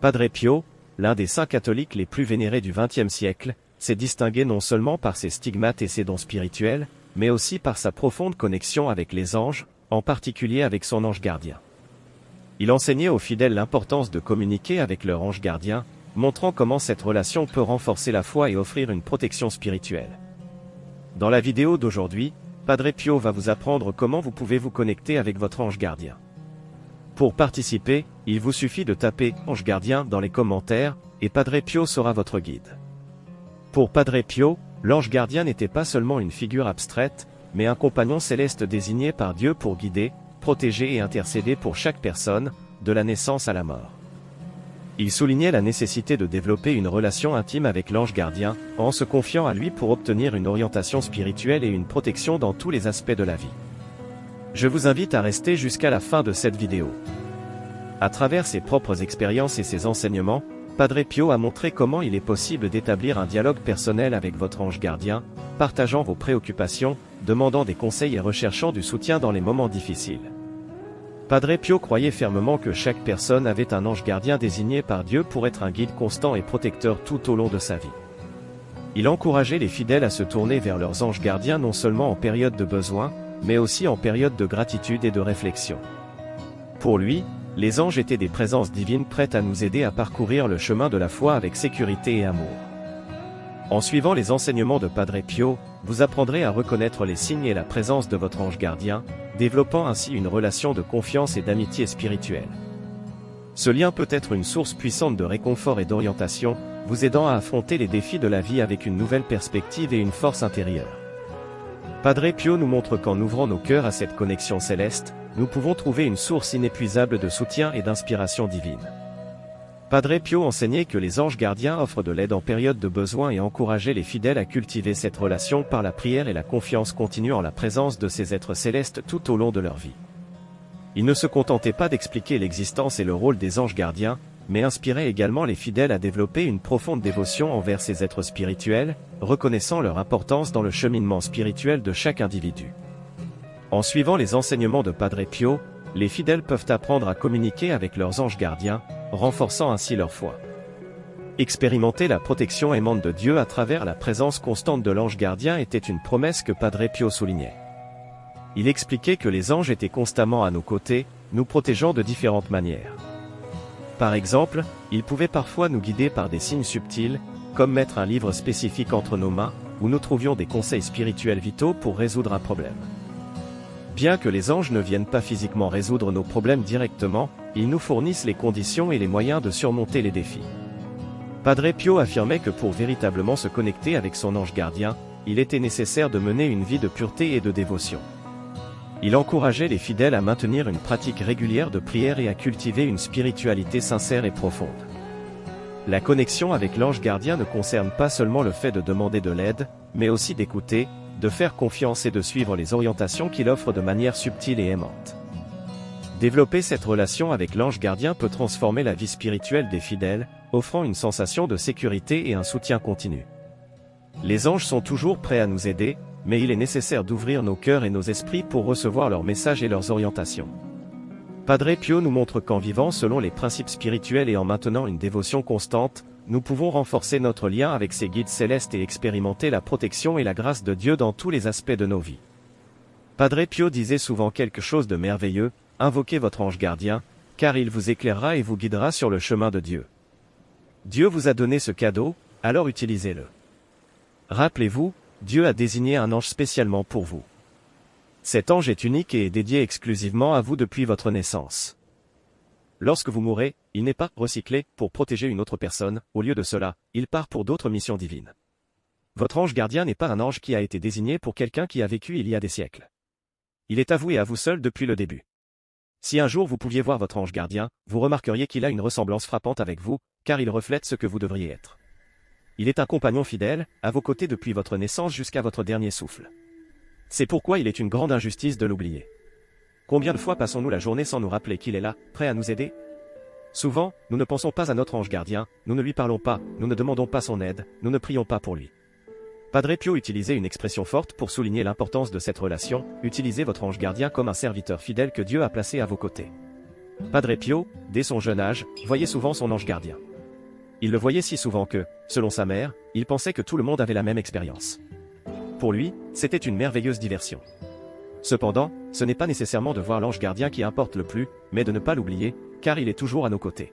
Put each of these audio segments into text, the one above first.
Padre Pio, l'un des saints catholiques les plus vénérés du XXe siècle, s'est distingué non seulement par ses stigmates et ses dons spirituels, mais aussi par sa profonde connexion avec les anges, en particulier avec son ange gardien. Il enseignait aux fidèles l'importance de communiquer avec leur ange gardien, montrant comment cette relation peut renforcer la foi et offrir une protection spirituelle. Dans la vidéo d'aujourd'hui, Padre Pio va vous apprendre comment vous pouvez vous connecter avec votre ange gardien. Pour participer, il vous suffit de taper « ange gardien » dans les commentaires, et Padre Pio sera votre guide. Pour Padre Pio, l'ange gardien n'était pas seulement une figure abstraite, mais un compagnon céleste désigné par Dieu pour guider, protéger et intercéder pour chaque personne, de la naissance à la mort. Il soulignait la nécessité de développer une relation intime avec l'ange gardien, en se confiant à lui pour obtenir une orientation spirituelle et une protection dans tous les aspects de la vie. Je vous invite à rester jusqu'à la fin de cette vidéo. À travers ses propres expériences et ses enseignements, Padre Pio a montré comment il est possible d'établir un dialogue personnel avec votre ange gardien, partageant vos préoccupations, demandant des conseils et recherchant du soutien dans les moments difficiles. Padre Pio croyait fermement que chaque personne avait un ange gardien désigné par Dieu pour être un guide constant et protecteur tout au long de sa vie. Il encourageait les fidèles à se tourner vers leurs anges gardiens non seulement en période de besoin, mais aussi en période de gratitude et de réflexion. Pour lui, les anges étaient des présences divines prêtes à nous aider à parcourir le chemin de la foi avec sécurité et amour. En suivant les enseignements de Padre Pio, vous apprendrez à reconnaître les signes et la présence de votre ange gardien, développant ainsi une relation de confiance et d'amitié spirituelle. Ce lien peut être une source puissante de réconfort et d'orientation, vous aidant à affronter les défis de la vie avec une nouvelle perspective et une force intérieure. Padre Pio nous montre qu'en ouvrant nos cœurs à cette connexion céleste, nous pouvons trouver une source inépuisable de soutien et d'inspiration divine. Padre Pio enseignait que les anges gardiens offrent de l'aide en période de besoin et encourageait les fidèles à cultiver cette relation par la prière et la confiance continue en la présence de ces êtres célestes tout au long de leur vie. Il ne se contentait pas d'expliquer l'existence et le rôle des anges gardiens, mais inspirait également les fidèles à développer une profonde dévotion envers ces êtres spirituels, reconnaissant leur importance dans le cheminement spirituel de chaque individu. En suivant les enseignements de Padre Pio, les fidèles peuvent apprendre à communiquer avec leurs anges gardiens, renforçant ainsi leur foi. Expérimenter la protection aimante de Dieu à travers la présence constante de l'ange gardien était une promesse que Padre Pio soulignait. Il expliquait que les anges étaient constamment à nos côtés, nous protégeant de différentes manières. Par exemple, ils pouvaient parfois nous guider par des signes subtils, comme mettre un livre spécifique entre nos mains, où nous trouvions des conseils spirituels vitaux pour résoudre un problème. Bien que les anges ne viennent pas physiquement résoudre nos problèmes directement, ils nous fournissent les conditions et les moyens de surmonter les défis. Padre Pio affirmait que pour véritablement se connecter avec son ange gardien, il était nécessaire de mener une vie de pureté et de dévotion. Il encourageait les fidèles à maintenir une pratique régulière de prière et à cultiver une spiritualité sincère et profonde. La connexion avec l'ange gardien ne concerne pas seulement le fait de demander de l'aide, mais aussi d'écouter, de faire confiance et de suivre les orientations qu'il offre de manière subtile et aimante. Développer cette relation avec l'ange gardien peut transformer la vie spirituelle des fidèles, offrant une sensation de sécurité et un soutien continu. Les anges sont toujours prêts à nous aider, mais il est nécessaire d'ouvrir nos cœurs et nos esprits pour recevoir leurs messages et leurs orientations. Padre Pio nous montre qu'en vivant selon les principes spirituels et en maintenant une dévotion constante, nous pouvons renforcer notre lien avec ces guides célestes et expérimenter la protection et la grâce de Dieu dans tous les aspects de nos vies. Padre Pio disait souvent quelque chose de merveilleux: invoquez votre ange gardien, car il vous éclairera et vous guidera sur le chemin de Dieu. Dieu vous a donné ce cadeau, alors utilisez-le. Rappelez-vous, Dieu a désigné un ange spécialement pour vous. Cet ange est unique et est dédié exclusivement à vous depuis votre naissance. Lorsque vous mourrez, il n'est pas recyclé pour protéger une autre personne, au lieu de cela, il part pour d'autres missions divines. Votre ange gardien n'est pas un ange qui a été désigné pour quelqu'un qui a vécu il y a des siècles. Il est à vous et à vous seul depuis le début. Si un jour vous pouviez voir votre ange gardien, vous remarqueriez qu'il a une ressemblance frappante avec vous, car il reflète ce que vous devriez être. Il est un compagnon fidèle, à vos côtés depuis votre naissance jusqu'à votre dernier souffle. C'est pourquoi il est une grande injustice de l'oublier. Combien de fois passons-nous la journée sans nous rappeler qu'il est là, prêt à nous aider? Souvent, nous ne pensons pas à notre ange gardien, nous ne lui parlons pas, nous ne demandons pas son aide, nous ne prions pas pour lui. Padre Pio utilisait une expression forte pour souligner l'importance de cette relation: utilisez votre ange gardien comme un serviteur fidèle que Dieu a placé à vos côtés. Padre Pio, dès son jeune âge, voyait souvent son ange gardien. Il le voyait si souvent que, selon sa mère, il pensait que tout le monde avait la même expérience. Pour lui, c'était une merveilleuse diversion. Cependant, ce n'est pas nécessairement de voir l'ange gardien qui importe le plus, mais de ne pas l'oublier, car il est toujours à nos côtés.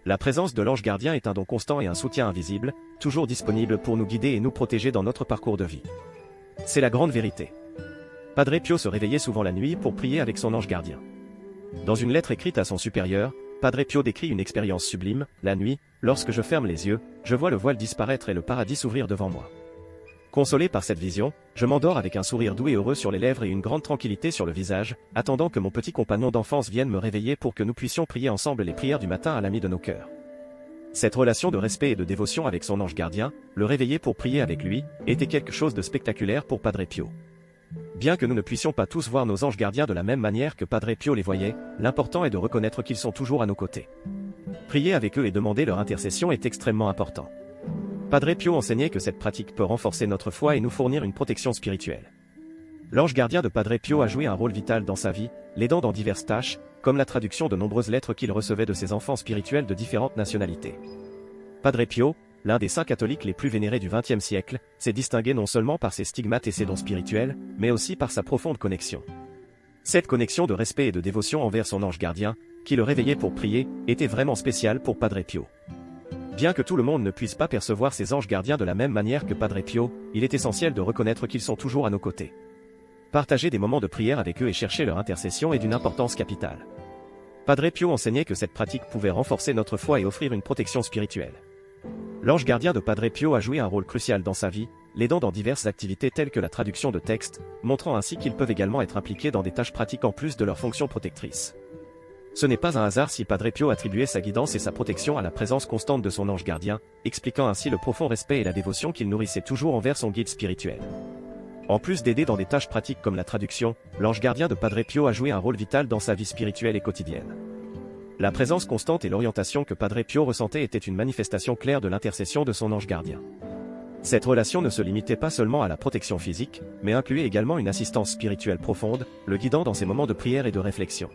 La présence de l'ange gardien est un don constant et un soutien invisible, toujours disponible pour nous guider et nous protéger dans notre parcours de vie. C'est la grande vérité. Padre Pio se réveillait souvent la nuit pour prier avec son ange gardien. Dans une lettre écrite à son supérieur, Padre Pio décrit une expérience sublime. La nuit, lorsque je ferme les yeux, je vois le voile disparaître et le paradis s'ouvrir devant moi. Consolé par cette vision, je m'endors avec un sourire doux et heureux sur les lèvres et une grande tranquillité sur le visage, attendant que mon petit compagnon d'enfance vienne me réveiller pour que nous puissions prier ensemble les prières du matin à l'ami de nos cœurs. Cette relation de respect et de dévotion avec son ange gardien, le réveiller pour prier avec lui, était quelque chose de spectaculaire pour Padre Pio. Bien que nous ne puissions pas tous voir nos anges gardiens de la même manière que Padre Pio les voyait, l'important est de reconnaître qu'ils sont toujours à nos côtés. Prier avec eux et demander leur intercession est extrêmement important. Padre Pio enseignait que cette pratique peut renforcer notre foi et nous fournir une protection spirituelle. L'ange gardien de Padre Pio a joué un rôle vital dans sa vie, l'aidant dans diverses tâches, comme la traduction de nombreuses lettres qu'il recevait de ses enfants spirituels de différentes nationalités. Padre Pio, l'un des saints catholiques les plus vénérés du XXe siècle, s'est distingué non seulement par ses stigmates et ses dons spirituels, mais aussi par sa profonde connexion. Cette connexion de respect et de dévotion envers son ange gardien, qui le réveillait pour prier, était vraiment spéciale pour Padre Pio. Bien que tout le monde ne puisse pas percevoir ses anges gardiens de la même manière que Padre Pio, il est essentiel de reconnaître qu'ils sont toujours à nos côtés. Partager des moments de prière avec eux et chercher leur intercession est d'une importance capitale. Padre Pio enseignait que cette pratique pouvait renforcer notre foi et offrir une protection spirituelle. L'ange gardien de Padre Pio a joué un rôle crucial dans sa vie, l'aidant dans diverses activités telles que la traduction de textes, montrant ainsi qu'ils peuvent également être impliqués dans des tâches pratiques en plus de leur fonction protectrice. Ce n'est pas un hasard si Padre Pio attribuait sa guidance et sa protection à la présence constante de son ange gardien, expliquant ainsi le profond respect et la dévotion qu'il nourrissait toujours envers son guide spirituel. En plus d'aider dans des tâches pratiques comme la traduction, l'ange gardien de Padre Pio a joué un rôle vital dans sa vie spirituelle et quotidienne. La présence constante et l'orientation que Padre Pio ressentait étaient une manifestation claire de l'intercession de son ange gardien. Cette relation ne se limitait pas seulement à la protection physique, mais incluait également une assistance spirituelle profonde, le guidant dans ses moments de prière et de réflexion.